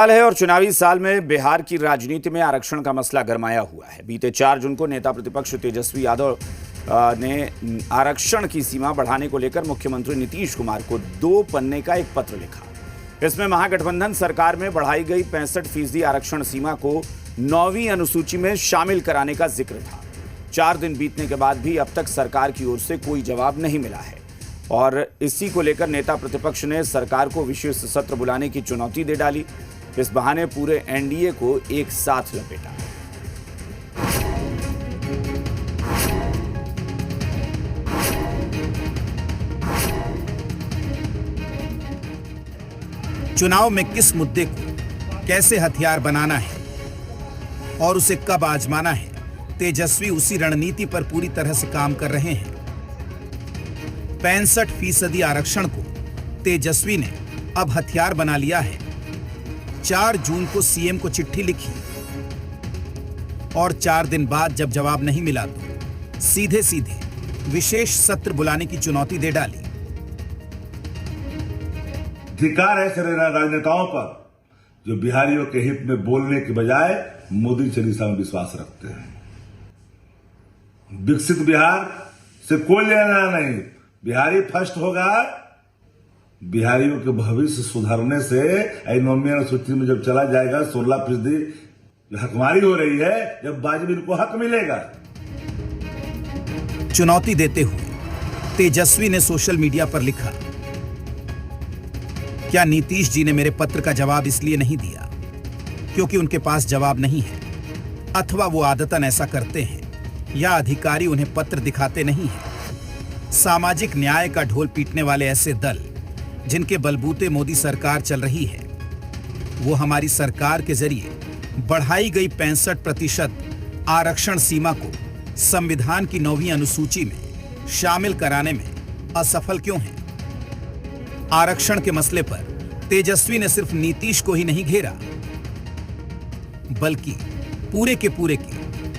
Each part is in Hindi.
साल है और चुनावी साल में बिहार की राजनीति में आरक्षण का मसला गरमाया हुआ है। बीते 4 जून को नेता प्रतिपक्ष तेजस्वी यादव ने आरक्षण की सीमा बढ़ाने को लेकर मुख्यमंत्री नीतीश कुमार को 2 पन्ने का एक पत्र लिखा। इसमें महागठबंधन सरकार में बढ़ाई गई 65% आरक्षण सीमा को 9वीं अनुसूची में शामिल कराने का जिक्र था। 4 दिन बीतने के बाद भी अब तक सरकार की ओर से कोई जवाब नहीं मिला है और इसी को लेकर नेता प्रतिपक्ष ने सरकार को विशेष सत्र बुलाने की चुनौती दे डाली। इस बहाने पूरे एनडीए को एक साथ लपेटा। चुनाव में किस मुद्दे को कैसे हथियार बनाना है और उसे कब आजमाना है, तेजस्वी उसी रणनीति पर पूरी तरह से काम कर रहे हैं। 65% आरक्षण को तेजस्वी ने अब हथियार बना लिया है। 4 जून को सीएम को चिट्ठी लिखी और 4 दिन बाद जब जवाब नहीं मिला तो सीधे सीधे विशेष सत्र बुलाने की चुनौती दे डाली। अधिकार है ऐसे राजनेताओं पर जो बिहारियों के हित में बोलने के बजाय मोदी चालीसा में विश्वास रखते हैं। विकसित बिहार से कोई लेना नहीं, बिहारी फर्स्ट होगा। बिहारियों के भविष्य सुधारने से 9वीं अनुसूची में जब चला जाएगा 16% हकमारी हो रही है, जब वाजिब इनको हक मिलेगा। चुनौती देते हुए तेजस्वी ने सोशल मीडिया पर लिखा, क्या नीतीश जी ने मेरे पत्र का जवाब इसलिए नहीं दिया क्योंकि उनके पास जवाब नहीं है, अथवा वो आदतन ऐसा करते हैं, या अधिकारी उन्हें पत्र दिखाते नहीं हैं। सामाजिक न्याय का ढोल पीटने वाले ऐसे दल जिनके बलबूते मोदी सरकार चल रही है, वो हमारी सरकार के जरिए बढ़ाई गई 65% आरक्षण सीमा को संविधान की 9वीं अनुसूची में शामिल कराने में असफल क्यों हैं? आरक्षण के मसले पर तेजस्वी ने सिर्फ नीतीश को ही नहीं घेरा, बल्कि पूरे के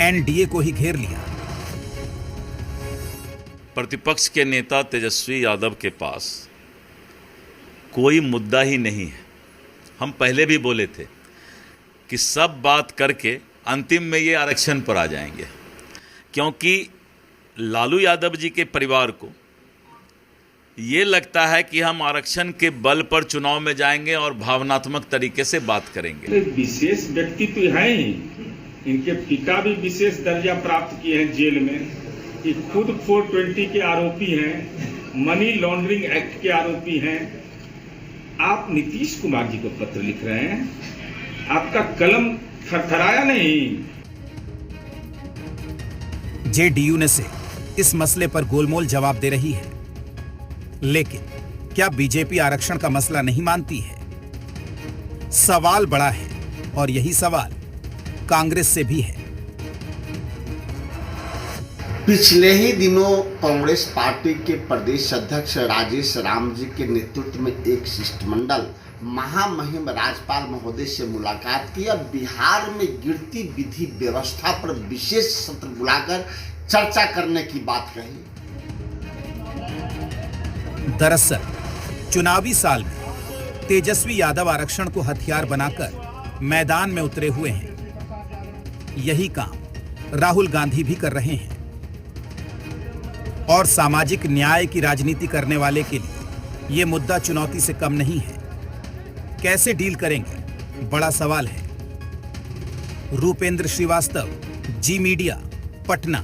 एनडीए को ही घेर लिया। प्रतिपक्ष के नेता तेजस्वी यादव के पास कोई मुद्दा ही नहीं है। हम पहले भी बोले थे कि सब बात करके अंतिम में ये आरक्षण पर आ जाएंगे, क्योंकि लालू यादव जी के परिवार को ये लगता है कि हम आरक्षण के बल पर चुनाव में जाएंगे और भावनात्मक तरीके से बात करेंगे। विशेष व्यक्ति तो हैं ही, इनके पिता भी विशेष दर्जा प्राप्त किए हैं जेल में, ये खुद 420 के आरोपी हैं, मनी लॉन्ड्रिंग एक्ट के आरोपी हैं। आप नीतीश कुमार जी को पत्र लिख रहे हैं, आपका कलम थरथराया नहीं? जेडीयू ने से इस मसले पर गोलमोल जवाब दे रही है, लेकिन क्या बीजेपी आरक्षण का मसला नहीं मानती है? सवाल बड़ा है और यही सवाल कांग्रेस से भी है। पिछले ही दिनों कांग्रेस पार्टी के प्रदेश अध्यक्ष राजेश राम जी के नेतृत्व में एक शिष्टमंडल महामहिम राज्यपाल महोदय से मुलाकात की और बिहार में गिरती विधि व्यवस्था पर विशेष सत्र बुलाकर चर्चा करने की बात कही। दरअसल चुनावी साल में तेजस्वी यादव आरक्षण को हथियार बनाकर मैदान में उतरे हुए हैं। यही काम राहुल गांधी भी कर रहे हैं और सामाजिक न्याय की राजनीति करने वाले के लिए यह मुद्दा चुनौती से कम नहीं है। कैसे डील करेंगे, बड़ा सवाल है। रूपेंद्र श्रीवास्तव, जी मीडिया, पटना।